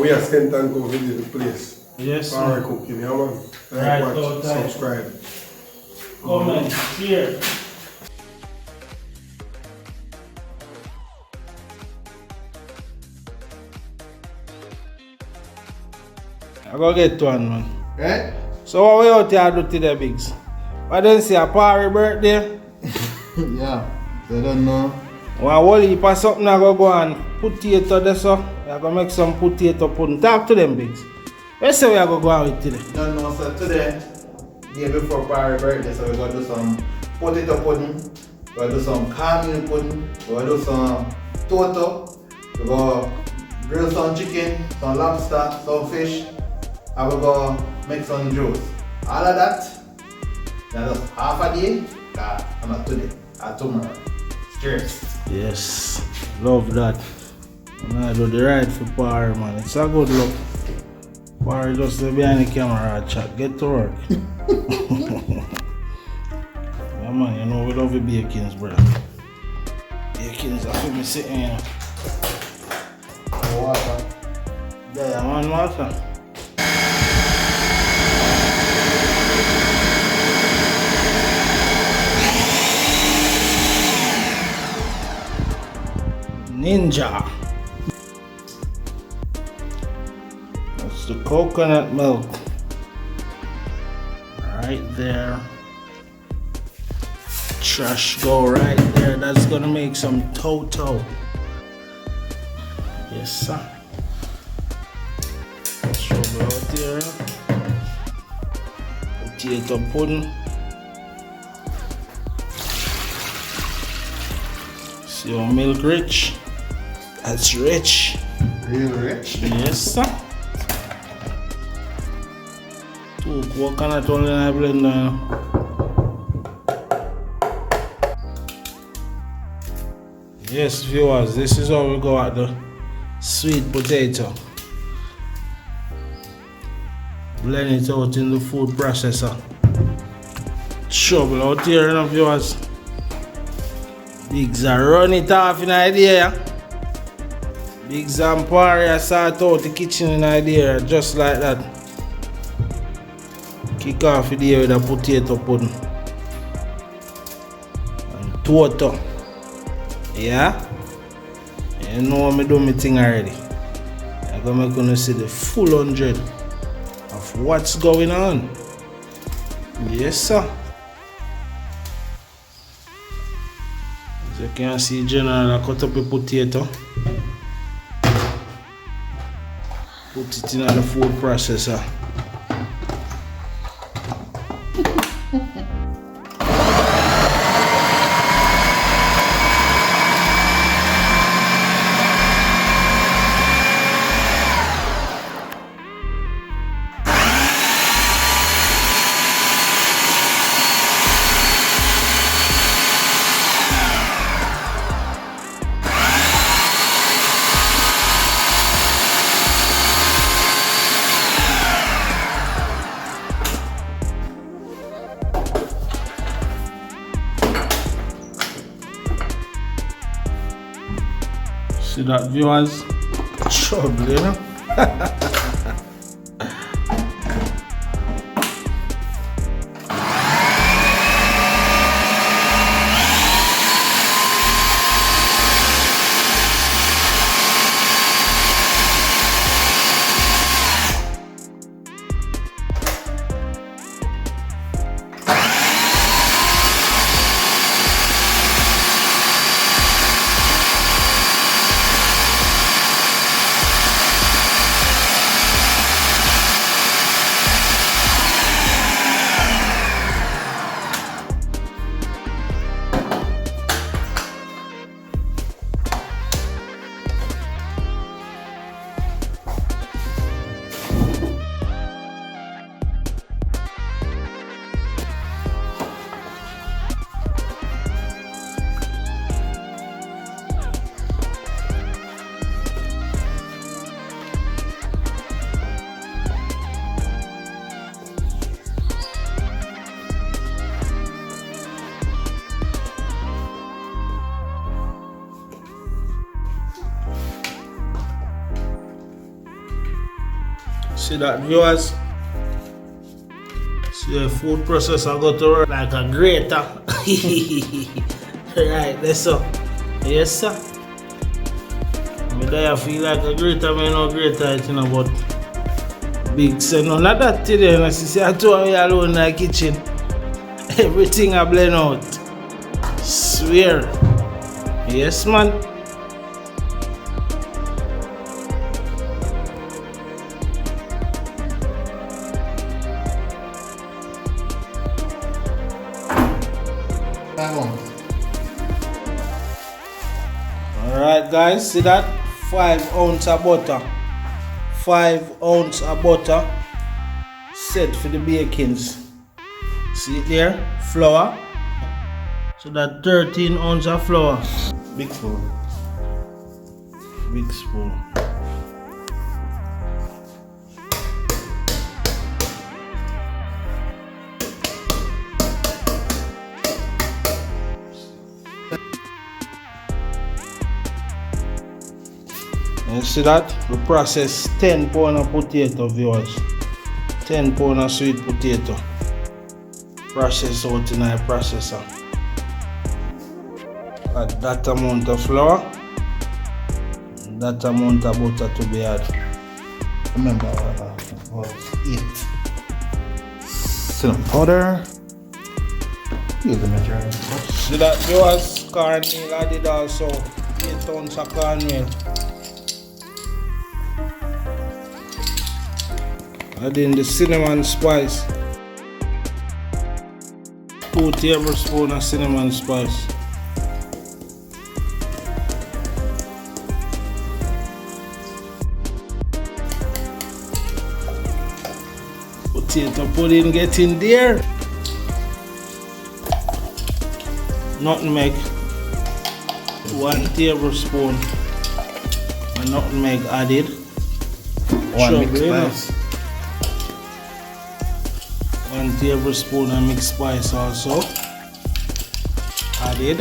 we are spent and go visit the place. Yes, Power cooking, yeah man. Right, Watch, subscribe. Comment, share. I go get one, man. Right? So what we out here do today, Biggs? What don't say a party birthday? Yeah, they don't know. One whole heap of something I go and potato there so. I go make some potato pudding. Talk to them, Biggs. Let's say we are go on with today. Don't know, so today, day before Barry birthday, so we're gonna do some potato pudding, we're gonna do some cornmeal pudding, we're gonna do some toto, we're gonna grill some chicken, some lobster, some fish, and we're gonna make some juice. All of that, that's just half a day, and not today, and tomorrow. Cheers. Yes, love that. And I do the right for power, man. It's a good look. Power just behind the camera chat. Get to work. Yeah, man, you know we love the bacons, brother. Bacons, I feel me sitting here. Water. Yeah, man, water. Ninja. That's the coconut milk. Right there. Trash go right there. That's gonna make some toto. Yes, sir. Shovel out there. Potato pudding. See your milk rich? That's rich. Real rich? Yes, sir. Two coconut oil in a blender. Yes, viewers, this is how we go at the sweet potato. Blend it out in the food processor. Shovel out here, you know, viewers. Biggs are run it off in idea. Biggs and Parry sort out the kitchen in idea, just like that. Kick off the day with a potato pudding. And toto. Yeah? You know me do my thing already. I'm gonna make you see the full 100 of what's going on. Yes, sir. As you can see, General, I cut up a potato. Put it in the food processor. See that, viewers? Trouble, you know? See that, viewers? See the food processor go to work like a grater. Right, that's so. Yes, sir. Me there feel like a grater, me no grater, you know, but big say none of that today. And I see I told me alone in the kitchen. Everything I blend out. Swear. Yes, man. Alright guys, see that? 5 ounces of butter. 5 ounces of butter set for the bakings. See it there? Flour. So that 13 ounces of flour. Big spoon. Big spoon. You see that? We process 10 pounds of potato, viewers. 10 pounds of sweet potato. Process out in a processor. Add that amount of flour. That amount of butter to be added. Remember, about 8 cinnamon powder. Use the measure. See that, viewers? Cornmeal added also. 8 ounces of cornmeal. Adding the cinnamon spice. 2 tablespoons of cinnamon spice. Potato pudding get in there. Nutmeg. 1 tablespoon of nutmeg added. 1 mixed spice. 1 tablespoon of mixed spice also added.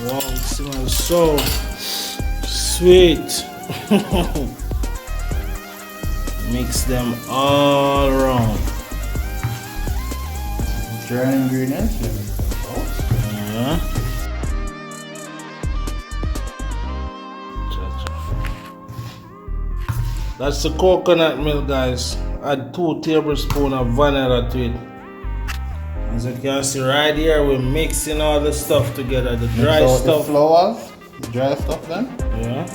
Wow, it smells so sweet. Mix them all around. Dry ingredients. Yeah. That's the coconut milk, guys. Add 2 tablespoons of vanilla to it. As you can see right here, we're mixing all the stuff together. The dry stuff. The flour, the dry stuff then. Yeah.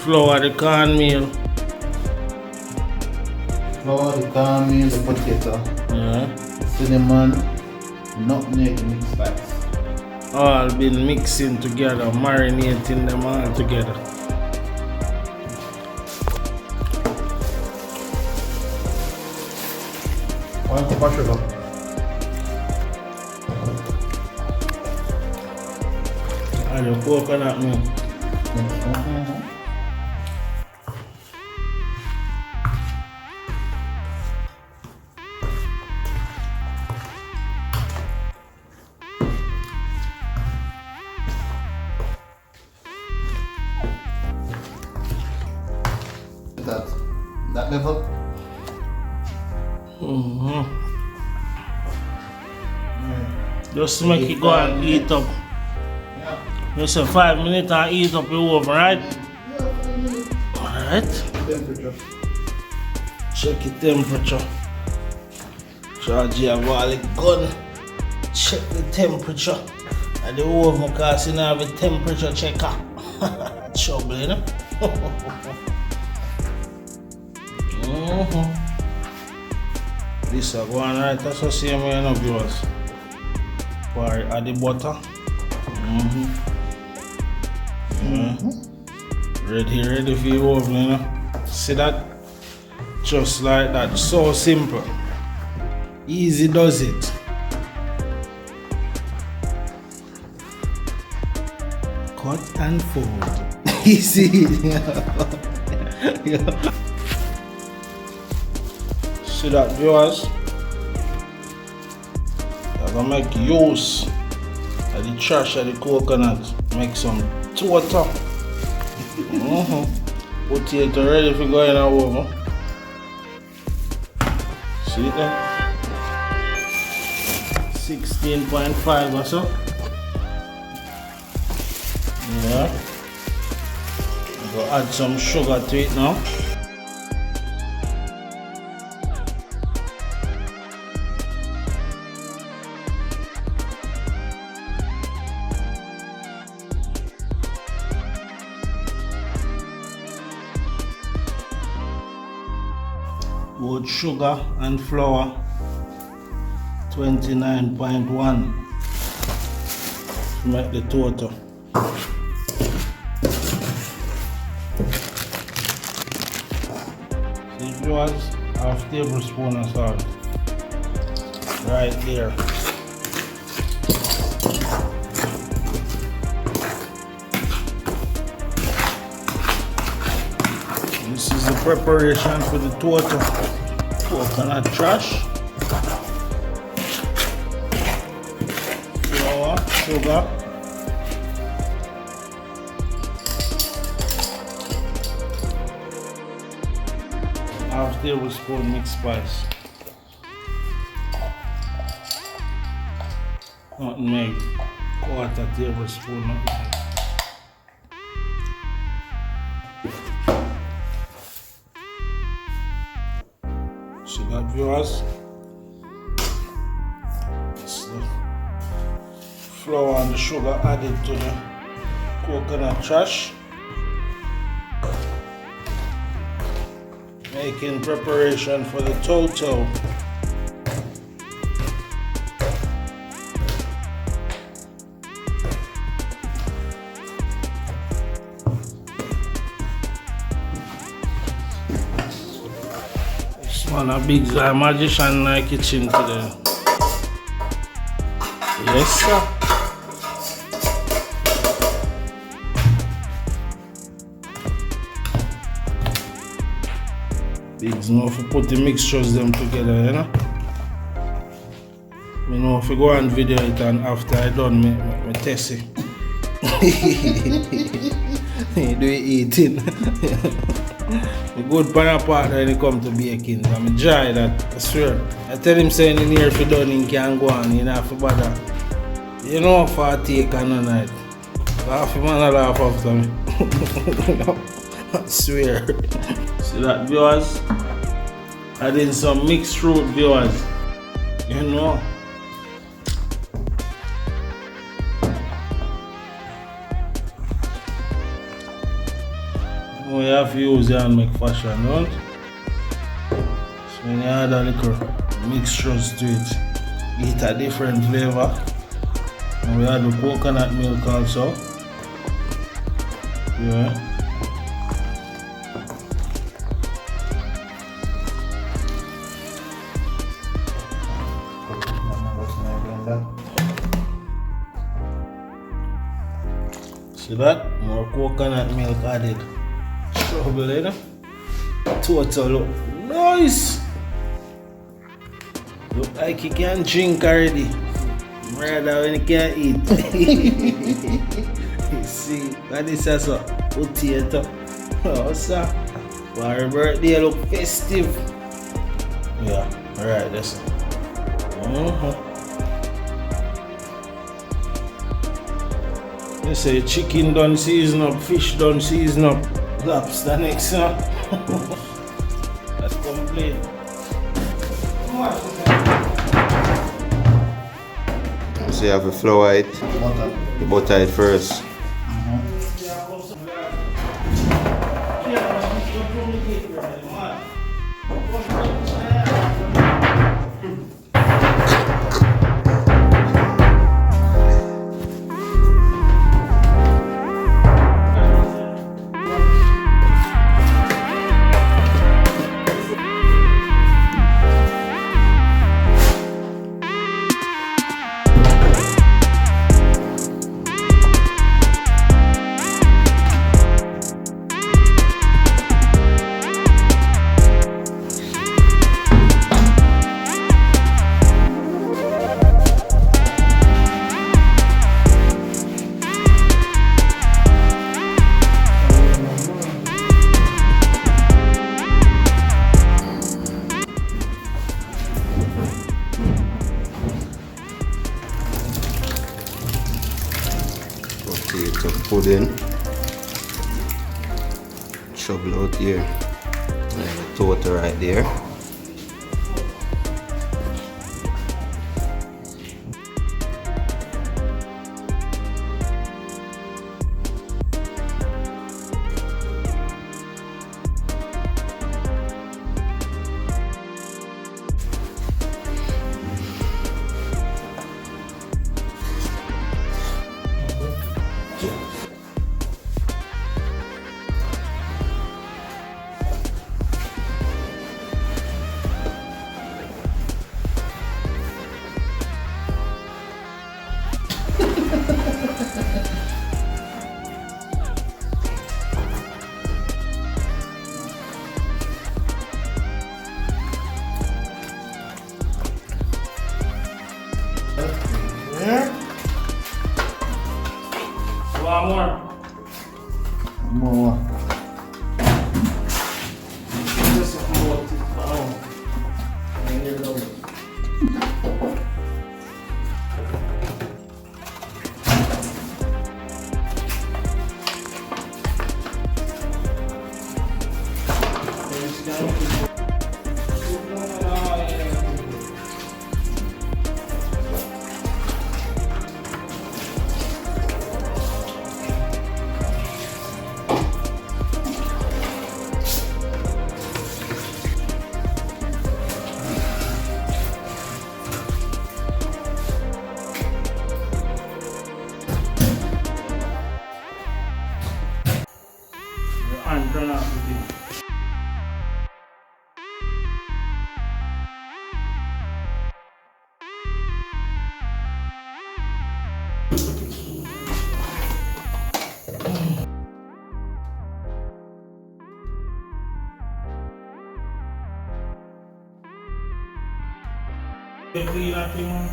Flour, the cornmeal. Flour, the cornmeal, the potato. Yeah. The cinnamon, nutmeg, the mixed spice. All been mixing together, marinating them all together. One cup of sugar. And the coconut milk. That level. Just to make it go and heat up. Yeah. Just a 5 minutes and heat up your oven, right? Alright. Temperature. Check the temperature. Charge your garlic gun. Check the temperature. And the oven because you have a temperature checker. Trouble, you know? This is going right, that's the same way, you know, viewers. For add the butter. Ready for your oven, you know. See that? Just like that. So simple. Easy does it. Cut and fold. Easy. Yeah. See that, viewers? I'm gonna make use of the trash of the coconut. Make some total. Potato ready for going in the oven. See it there? 16.5 or so. Yeah. I'm going to add some sugar to it now. Both sugar and flour 29.1 to make the total. See viewers, half tablespoon of salt right there. This is the preparation for the total coconut trash, flour, sugar, half tablespoon mixed spice, nutmeg, quarter tablespoon nutmeg. See that, viewers? It's the flour and the sugar added to the coconut trash. Making preparation for the total. Man, a big magician in the kitchen today. Yes, sir. Bigs know if you put the mixtures them together, you know. Me know if you go and video it and after I done me test it. You do eating. The good pan part when it come to baking. I'm dry that, I swear. I tell him saying in here if you done he can go on, you know, for bother. You know if I take and none of it. Half a man laugh after me. I swear. See that, viewers? Adding some mixed fruit, viewers. You know. You have to use it and make fashion, don't you? So when you add a little mixtures to it, get a different flavor. And we add the coconut milk also. Yeah. See that? More coconut milk added. Trouble, you know? Total look nice. Look like you can drink already. Rather when you can't eat. You see, what is that? So? Potato. Oh, sir. For your birthday look festive. Yeah, alright, that's it. They say chicken done season up, fish done season up. Lobster next, huh? That's complete. So you have to flour it, you butter it first. pudding. Shovel out here. And the total right there. One more. More. Just a more. Oh. And here goes. And turn off the thing. Clean that thing, man.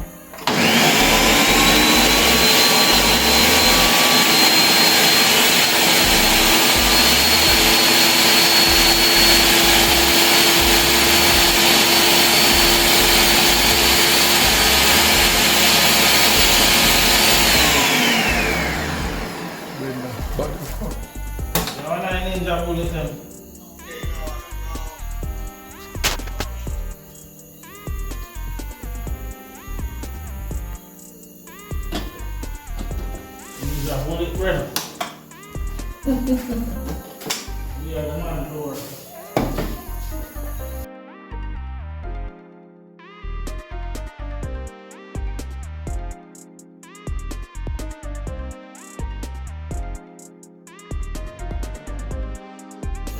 Ninja bullet them. Ninja bullet brother. We are the man door.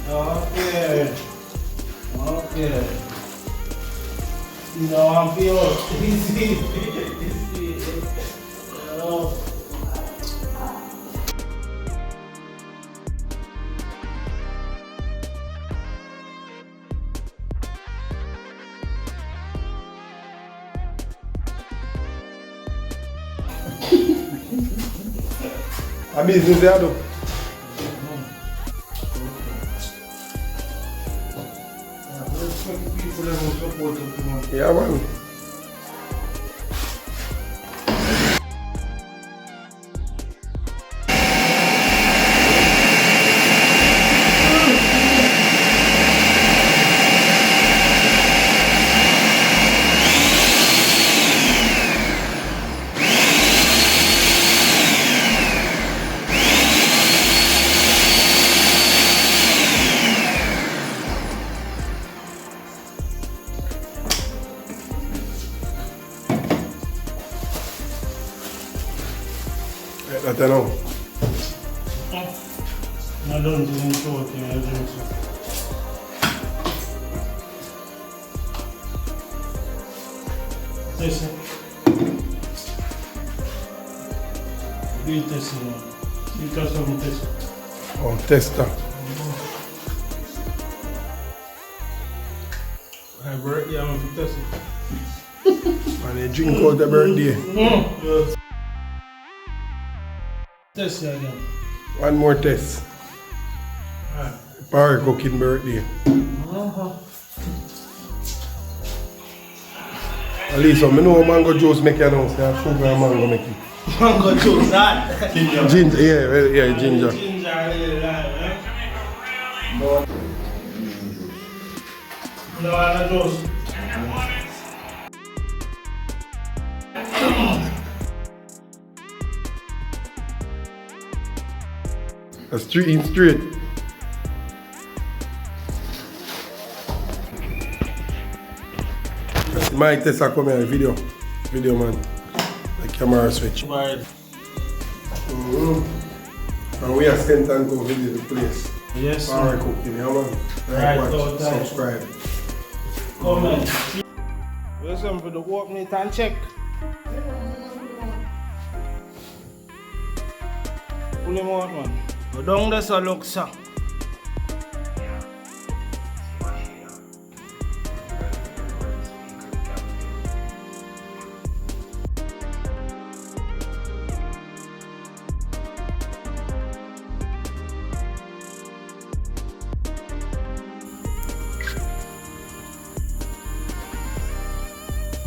Okay. Okay. You know I'm feeling easy. A business there though. Yeah, man. I don't know. I don't think so. I drink so. Taste it. Do you taste it now? You taste some taste. Oh, tester. My birthday, I'm going to test it. And they drink out the birthday. Yes. Test it again. One more test. Alright. Power cooking birthday. At least I know mango juice make you know, so sugar and mango make it. Mango juice, that. Ginger, yeah, ginger. Ginger, yeah. No other juice. A straight. My test come here, video man. The camera switch. Right. And we are sent and go visit the place. Yes. Power cooking, yeah man. Right, Watch, go time. subscribe. Comment. Listen for the walk meet and check. Pull him out, man. Go down there, so look, sir.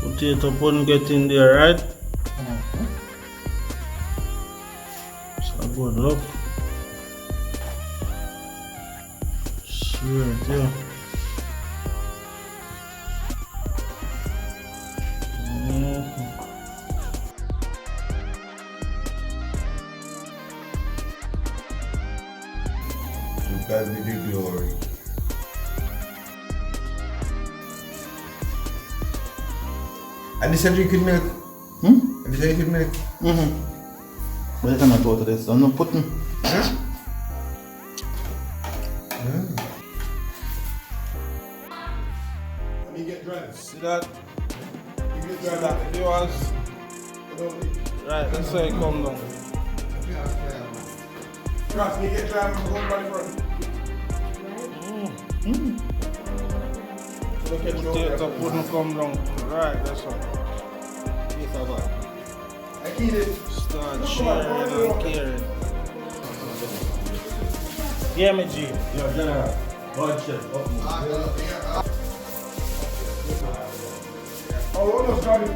Potato pun get in there, right? So good, look. Sure, yeah. To God be the glory. And this is drinking milk? And this is drinking milk? But it's not water, this. I'm not putting. When you get drunk, See that? you get See drunk. that? Viewers? Right, that's how it come down. Trust me, get drunk, go by the front. Potato pudding come down. Right, that's all. Yes, I got. I eat it. Start sharing and caring. Yeah, me G. Yo, General. Budget. Oh, almost got it.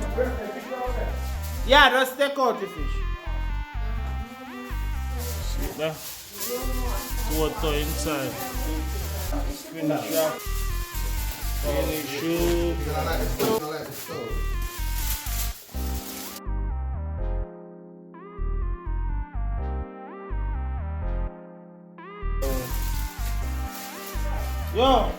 Yeah, just take out the fish. See that? Water inside. Finish up. Finish up. Yo.